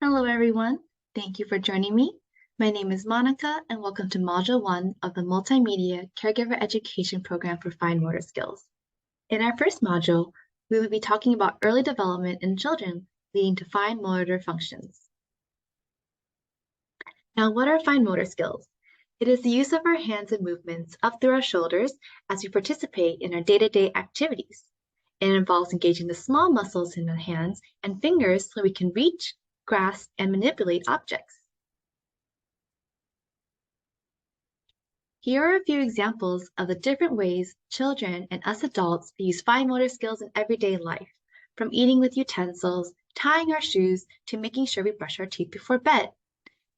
Hello, everyone. Thank you for joining me. My name is Monica, and welcome to Module 1 of the Multimedia Caregiver Education Program for Fine Motor Skills. In our first module, we will be talking about early development in children leading to fine motor functions. Now, what are fine motor skills? It is the use of our hands and movements up through our shoulders as we participate in our day-to-day activities. It involves engaging the small muscles in the hands and fingers so we can reach, grasp, and manipulate objects. Here are a few examples of the different ways children and us adults use fine motor skills in everyday life, from eating with utensils, tying our shoes, to making sure we brush our teeth before bed.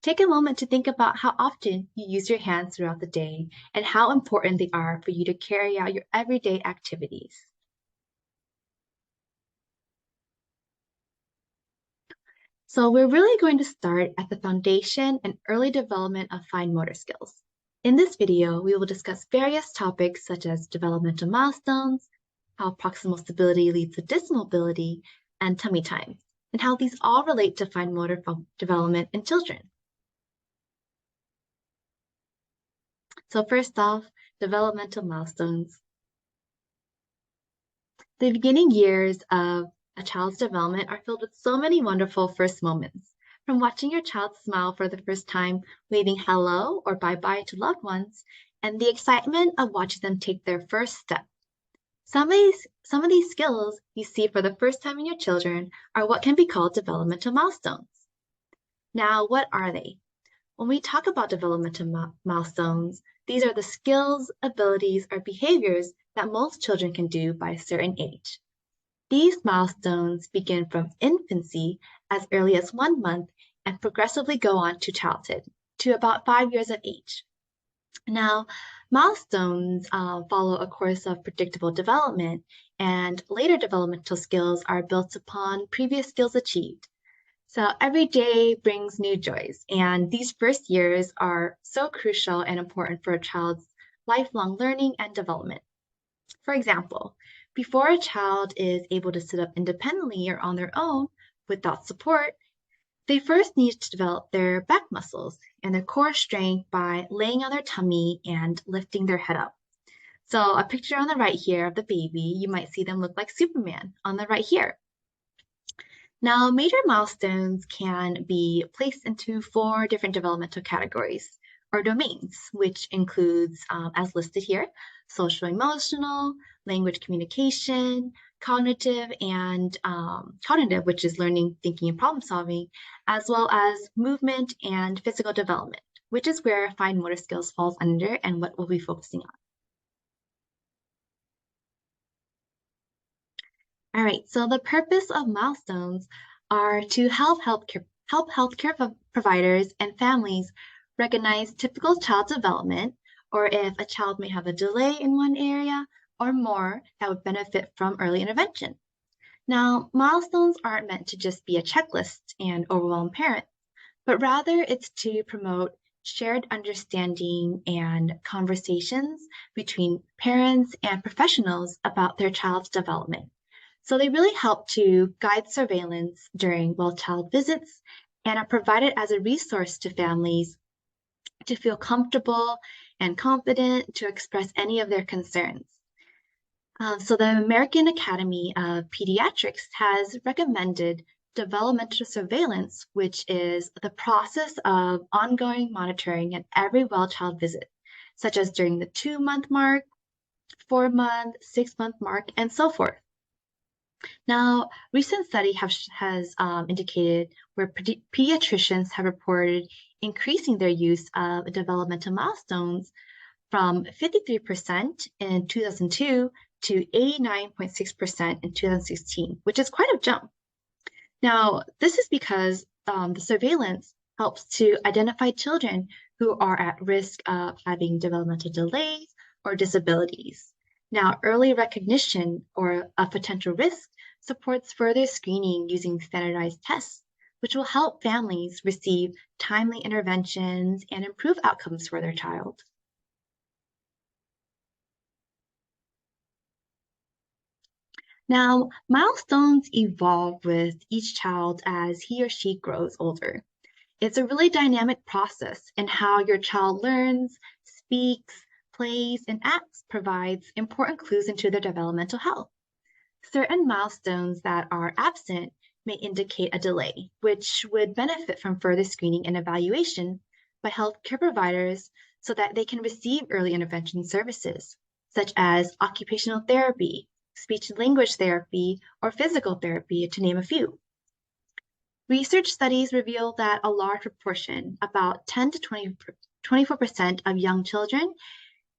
Take a moment to think about how often you use your hands throughout the day and how important they are for you to carry out your everyday activities. So we're really going to start at the foundation and early development of fine motor skills. In this video, we will discuss various topics such as developmental milestones, how proximal stability leads to distal mobility, and tummy time, and how these all relate to fine motor development in children. So first off, developmental milestones. The beginning years of a child's development are filled with so many wonderful first moments. From watching your child smile for the first time, waving hello or bye-bye to loved ones, and the excitement of watching them take their first step. Some of these skills you see for the first time in your children are what can be called developmental milestones. Now, what are they? When we talk about developmental milestones, these are the skills, abilities, or behaviors that most children can do by a certain age. These milestones begin from infancy as early as 1 month and progressively go on to childhood, to about 5 years of age. Now, milestones follow a course of predictable development, and later developmental skills are built upon previous skills achieved. So every day brings new joys, and these first years are so crucial and important for a child's lifelong learning and development. For example, before a child is able to sit up independently or on their own without support, they first need to develop their back muscles and their core strength by laying on their tummy and lifting their head up. So a picture on the right here of the baby, you might see them look like Superman on the right here. Now, major milestones can be placed into 4 different developmental categories or domains, which includes, as listed here, social emotional, language communication, cognitive, and cognitive, which is learning, thinking, and problem solving, as well as movement and physical development, which is where fine motor skills falls under and what we'll be focusing on. All right, so the purpose of milestones are to help healthcare providers and families recognize typical child development, or if a child may have a delay in one area or more that would benefit from early intervention. Now, milestones aren't meant to just be a checklist and overwhelm parents, but rather it's to promote shared understanding and conversations between parents and professionals about their child's development. So they really help to guide surveillance during well-child visits and are provided as a resource to families to feel comfortable and confident to express any of their concerns. So the American Academy of Pediatrics has recommended developmental surveillance, which is the process of ongoing monitoring at every well-child visit, such as during the 2-month mark, 4-month, 6-month mark, and so forth. Now, recent study has indicated where pediatricians have reported increasing their use of developmental milestones from 53% in 2002 to 89.6% in 2016, which is quite a jump. Now, this is because the surveillance helps to identify children who are at risk of having developmental delays or disabilities. Now, early recognition or a potential risk supports further screening using standardized tests, which will help families receive timely interventions and improve outcomes for their child. Now, milestones evolve with each child as he or she grows older. It's a really dynamic process, and how your child learns, speaks, plays, and acts provides important clues into their developmental health. Certain milestones that are absent may indicate a delay, which would benefit from further screening and evaluation by healthcare providers so that they can receive early intervention services, such as occupational therapy, speech and language therapy, or physical therapy, to name a few. Research studies reveal that a large proportion, about 10 to 24% of young children,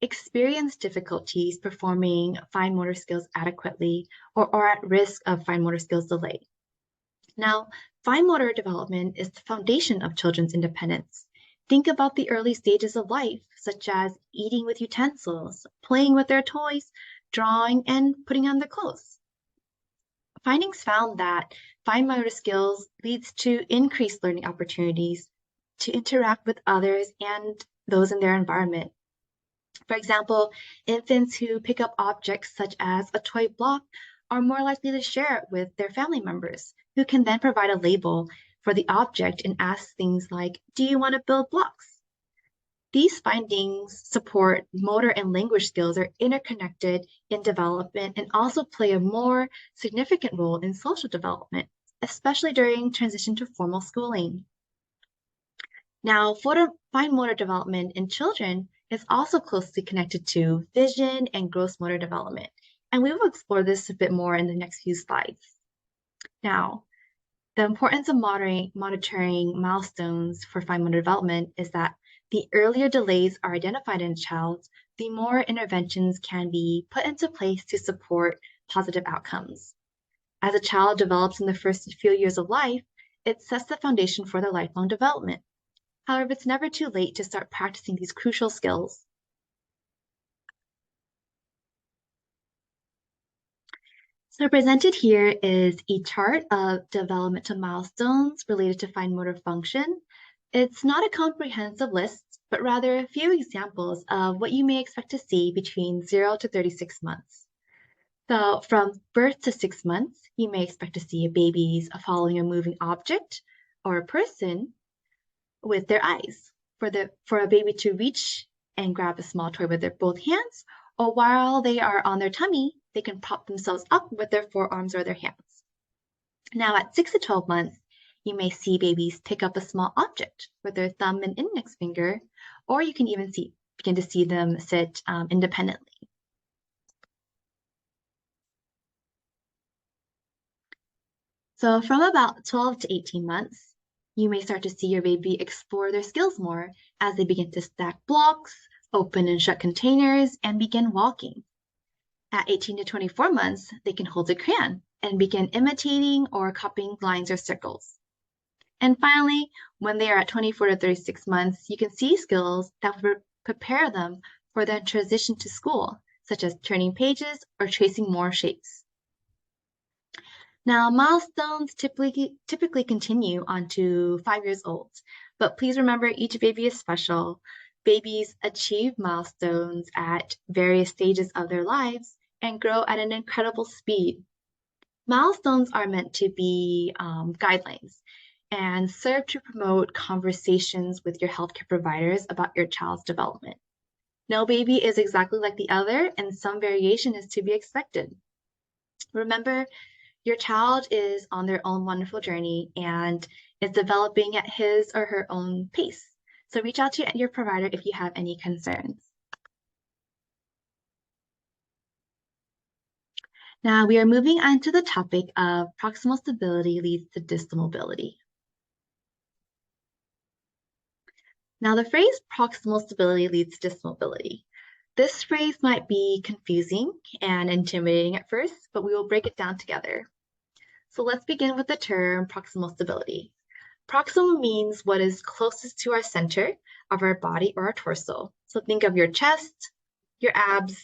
experience difficulties performing fine motor skills adequately or are at risk of fine motor skills delay. Now, fine motor development is the foundation of children's independence. Think about the early stages of life, such as eating with utensils, playing with their toys, drawing, and putting on their clothes. Findings found that fine motor skills leads to increased learning opportunities to interact with others and those in their environment. For example, infants who pick up objects such as a toy block are more likely to share it with their family members, who can then provide a label for the object and ask things like, "Do you want to build blocks?" These findings support motor and language skills are interconnected in development and also play a more significant role in social development, especially during transition to formal schooling. Now, fine motor development in children is also closely connected to vision and gross motor development, and we will explore this a bit more in the next few slides. Now, the importance of monitoring milestones for fine motor development is that the earlier delays are identified in a child, the more interventions can be put into place to support positive outcomes. As a child develops in the first few years of life, it sets the foundation for their lifelong development. However, it's never too late to start practicing these crucial skills. So presented here is a chart of developmental milestones related to fine motor function. It's not a comprehensive list, but rather a few examples of what you may expect to see between 0 to 36 months. So from birth to 6 months, you may expect to see babies following a moving object or a person with their eyes. For a baby to reach and grab a small toy with their both hands, or while they are on their tummy, they can prop themselves up with their forearms or their hands. Now at 6 to 12 months, you may see babies pick up a small object with their thumb and index finger, or you can even begin to see them sit independently. So from about 12 to 18 months, you may start to see your baby explore their skills more as they begin to stack blocks, open and shut containers, and begin walking. At 18 to 24 months, they can hold a crayon and begin imitating or copying lines or circles. And finally, when they are at 24 to 36 months, you can see skills that will prepare them for their transition to school, such as turning pages or tracing more shapes. Now, milestones typically continue on to 5 years old, but please remember each baby is special. Babies achieve milestones at various stages of their lives and grow at an incredible speed. Milestones are meant to be guidelines and serve to promote conversations with your healthcare providers about your child's development. No baby is exactly like the other, and some variation is to be expected. Remember, your child is on their own wonderful journey and is developing at his or her own pace. So reach out to your provider if you have any concerns. Now we are moving on to the topic of proximal stability leads to distal mobility. Now the phrase proximal stability leads to distal mobility. This phrase might be confusing and intimidating at first, but we will break it down together. So let's begin with the term proximal stability. Proximal means what is closest to our center of our body or our torso. So think of your chest, your abs,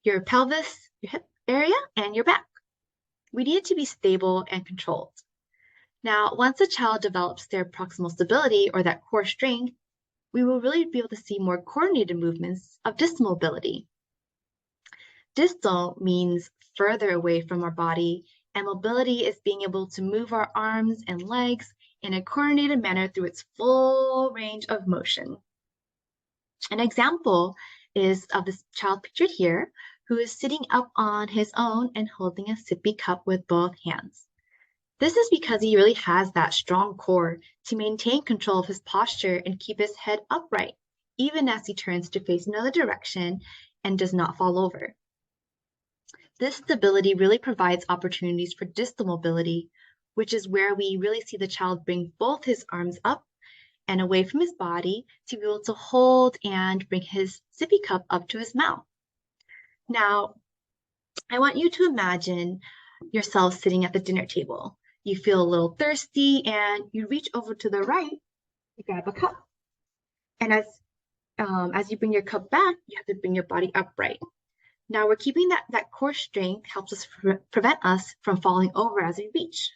your pelvis, your hip area, and your back. We need it to be stable and controlled. Now, once a child develops their proximal stability or that core strength, we will really be able to see more coordinated movements of distal mobility. Distal means further away from our body, and mobility is being able to move our arms and legs in a coordinated manner through its full range of motion. An example is of this child pictured here, who is sitting up on his own and holding a sippy cup with both hands. This is because he really has that strong core to maintain control of his posture and keep his head upright, even as he turns to face another direction and does not fall over. This stability really provides opportunities for distal mobility, which is where we really see the child bring both his arms up and away from his body to be able to hold and bring his sippy cup up to his mouth. Now, I want you to imagine yourself sitting at the dinner table. You feel a little thirsty and you reach over to the right to grab a cup. And as you bring your cup back, you have to bring your body upright. Now we're keeping that core strength helps us prevent us from falling over as we reach.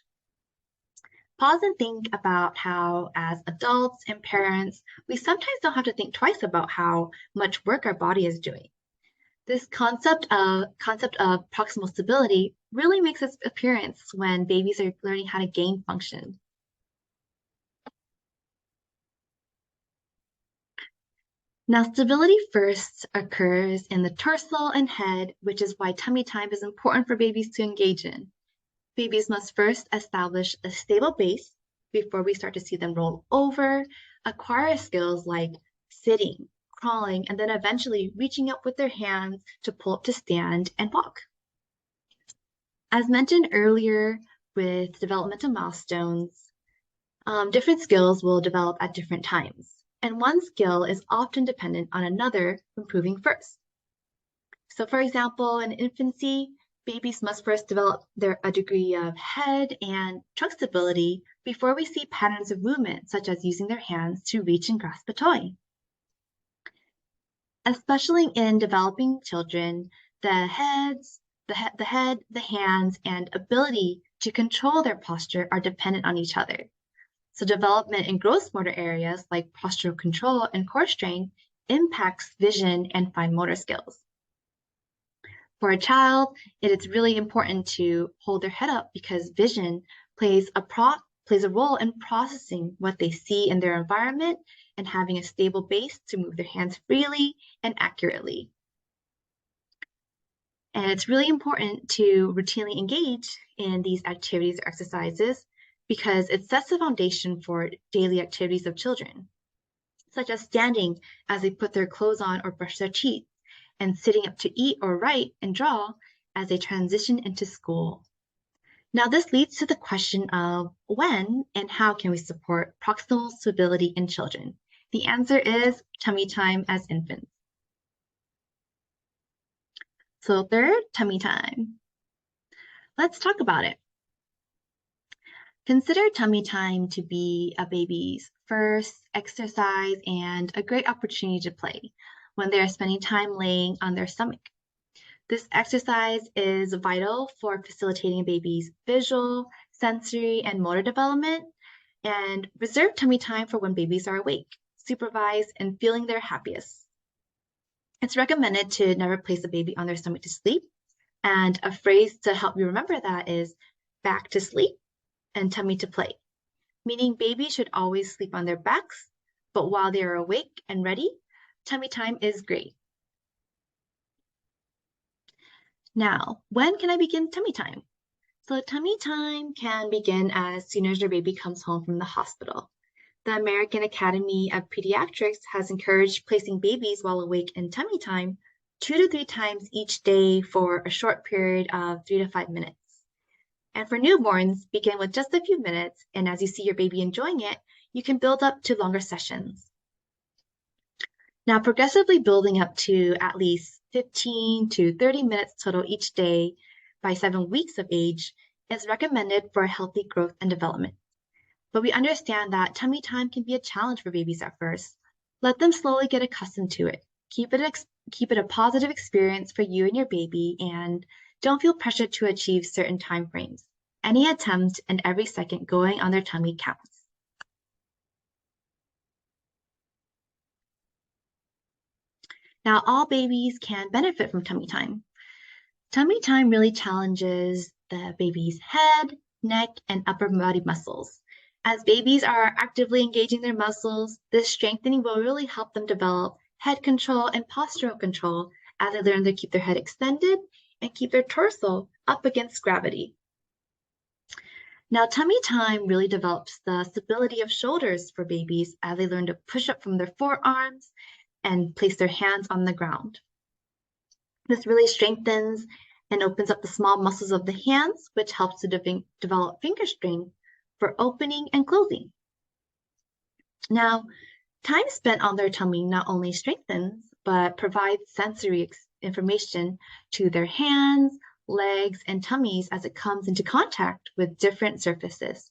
Pause and think about how, as adults and parents, we sometimes don't have to think twice about how much work our body is doing. This concept of proximal stability really makes its appearance when babies are learning how to gain function. Now, stability first occurs in the torso and head, which is why tummy time is important for babies to engage in. Babies must first establish a stable base before we start to see them roll over, acquire skills like sitting, crawling, and then eventually reaching up with their hands to pull up to stand and walk. As mentioned earlier with developmental milestones, different skills will develop at different times, and one skill is often dependent on another improving first. So for example, in infancy, babies must first develop a degree of head and trunk stability before we see patterns of movement, such as using their hands to reach and grasp a toy. Especially in developing children, the head, the hands, and ability to control their posture are dependent on each other. So development in gross motor areas like postural control and core strength impacts vision and fine motor skills. For a child, it is really important to hold their head up because vision plays a role in processing what they see in their environment and having a stable base to move their hands freely and accurately. And it's really important to routinely engage in these activities or exercises because it sets the foundation for daily activities of children, such as standing as they put their clothes on or brush their teeth, and sitting up to eat or write and draw as they transition into school. Now, this leads to the question of when and how can we support proximal stability in children? The answer is tummy time as infants. So third, tummy time. Let's talk about it. Consider tummy time to be a baby's first exercise and a great opportunity to play when they are spending time laying on their stomach. This exercise is vital for facilitating a baby's visual, sensory, and motor development, and reserve tummy time for when babies are awake, supervised, and feeling their happiest. It's recommended to never place a baby on their stomach to sleep, and a phrase to help you remember that is back to sleep and tummy to play, meaning babies should always sleep on their backs, but while they are awake and ready, tummy time is great. Now, when can I begin tummy time? So tummy time can begin as soon as your baby comes home from the hospital. The American Academy of Pediatrics has encouraged placing babies while awake in tummy time 2 to 3 times each day for a short period of 3 to 5 minutes. And for newborns, begin with just a few minutes, and as you see your baby enjoying it, you can build up to longer sessions. Now, progressively building up to at least 15 to 30 minutes total each day by 7 weeks of age is recommended for healthy growth and development. But we understand that tummy time can be a challenge for babies at first. Let them slowly get accustomed to it. Keep it a positive experience for you and your baby, and don't feel pressured to achieve certain time frames. Any attempt and every second going on their tummy counts. Now, all babies can benefit from tummy time. Tummy time really challenges the baby's head, neck, and upper body muscles. As babies are actively engaging their muscles, this strengthening will really help them develop head control and postural control as they learn to keep their head extended and keep their torso up against gravity. Now, tummy time really develops the stability of shoulders for babies as they learn to push up from their forearms and place their hands on the ground. This really strengthens and opens up the small muscles of the hands, which helps to develop finger strength for opening and closing. Now, time spent on their tummy not only strengthens, but provides sensory information to their hands, legs, and tummies as it comes into contact with different surfaces.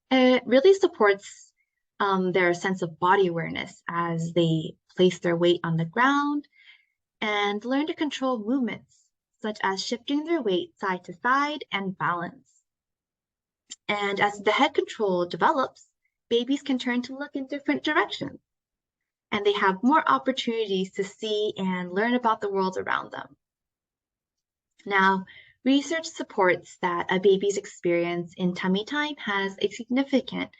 It really supports their sense of body awareness as they place their weight on the ground and learn to control movements, such as shifting their weight side to side and balance. And as the head control develops, babies can turn to look in different directions, and they have more opportunities to see and learn about the world around them. Now, research supports that a baby's experience in tummy time has a significant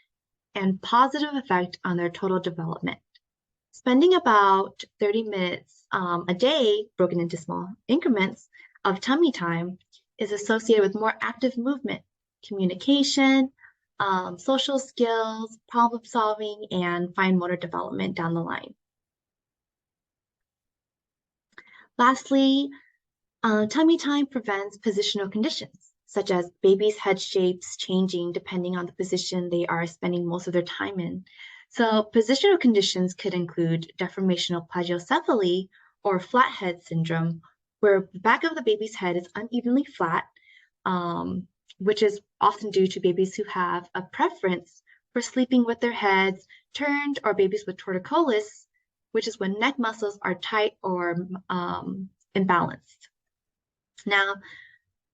and positive effect on their total development. Spending about 30 minutes a day, broken into small increments of tummy time, is associated with more active movement, communication, social skills, problem solving, and fine motor development down the line. Lastly, tummy time prevents positional conditions, such as babies' head shapes changing depending on the position they are spending most of their time in. So positional conditions could include deformational plagiocephaly or flathead syndrome, where the back of the baby's head is unevenly flat, which is often due to babies who have a preference for sleeping with their heads turned, or babies with torticollis, which is when neck muscles are tight or imbalanced. Now,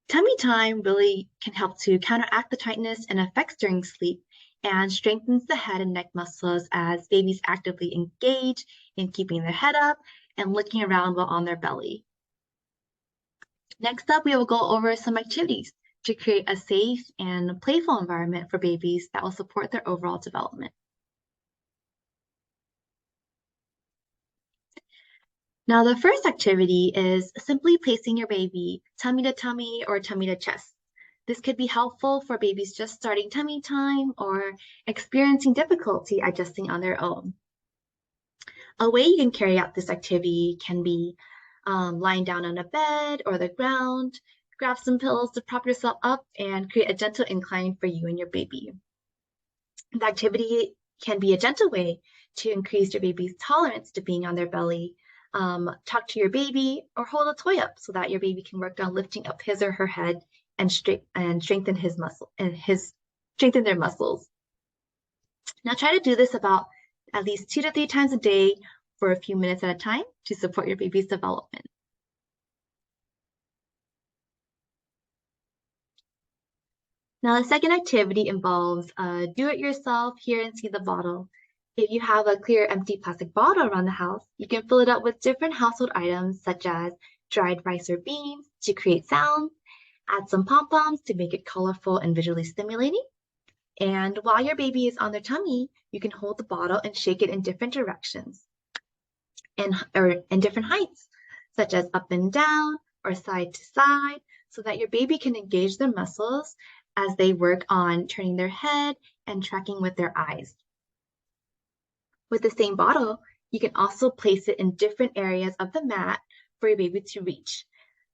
tummy time really can help to counteract the tightness and effects during sleep and strengthens the head and neck muscles as babies actively engage in keeping their head up and looking around while on their belly. Next up, we will go over some activities to create a safe and playful environment for babies that will support their overall development. Now, the first activity is simply placing your baby tummy to tummy or tummy to chest. This could be helpful for babies just starting tummy time or experiencing difficulty adjusting on their own. A way you can carry out this activity can be lying down on a bed or the ground, grab some pillows to prop yourself up and create a gentle incline for you and your baby. The activity can be a gentle way to increase your baby's tolerance to being on their belly. Talk to your baby or hold a toy up so that your baby can work on lifting up his or her head and strengthen his muscle and strengthen their muscles. Now try to do this about at least 2 to 3 times a day for a few minutes at a time to support your baby's development. Now the second activity involves do-it-yourself hear and see the bottle. If you have a clear empty plastic bottle around the house, you can fill it up with different household items such as dried rice or beans to create sounds, add some pom-poms to make it colorful and visually stimulating. And while your baby is on their tummy, you can hold the bottle and shake it in different directions or in different heights, such as up and down or side to side, so that your baby can engage their muscles as they work on turning their head and tracking with their eyes. With the same bottle, you can also place it in different areas of the mat for your baby to reach.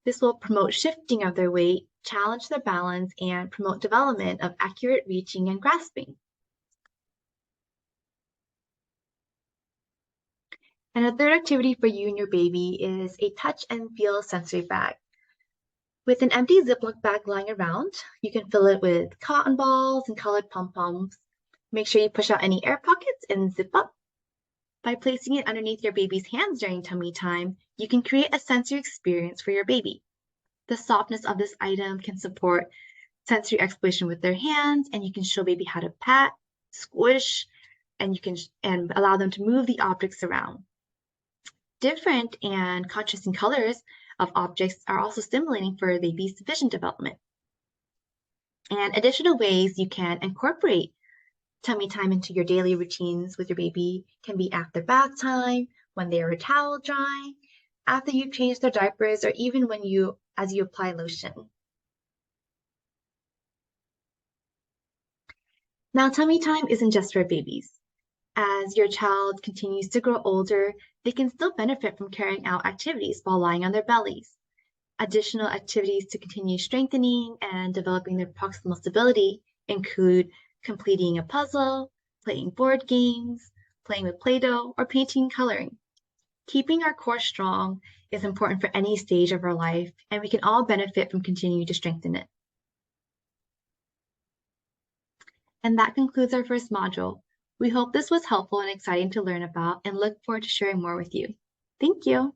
This will promote shifting of their weight, challenge their balance, and promote development of accurate reaching and grasping. And a third activity for you and your baby is a touch and feel sensory bag. With an empty Ziploc bag lying around, you can fill it with cotton balls and colored pom-poms. Make sure you push out any air pockets and zip up. By placing it underneath your baby's hands during tummy time, you can create a sensory experience for your baby. The softness of this item can support sensory exploration with their hands, and you can show baby how to pat, squish, and allow them to move the objects around. Different and contrasting colors of objects are also stimulating for a baby's vision development. And additional ways you can incorporate tummy time into your daily routines with your baby can be after bath time, when they are towel drying, after you've changed their diapers, or even as you apply lotion. Now, tummy time isn't just for babies. As your child continues to grow older, they can still benefit from carrying out activities while lying on their bellies. Additional activities to continue strengthening and developing their proximal stability include completing a puzzle, playing board games, playing with Play-Doh, or painting and coloring. Keeping our core strong is important for any stage of our life, and we can all benefit from continuing to strengthen it. And that concludes our first module. We hope this was helpful and exciting to learn about and look forward to sharing more with you. Thank you.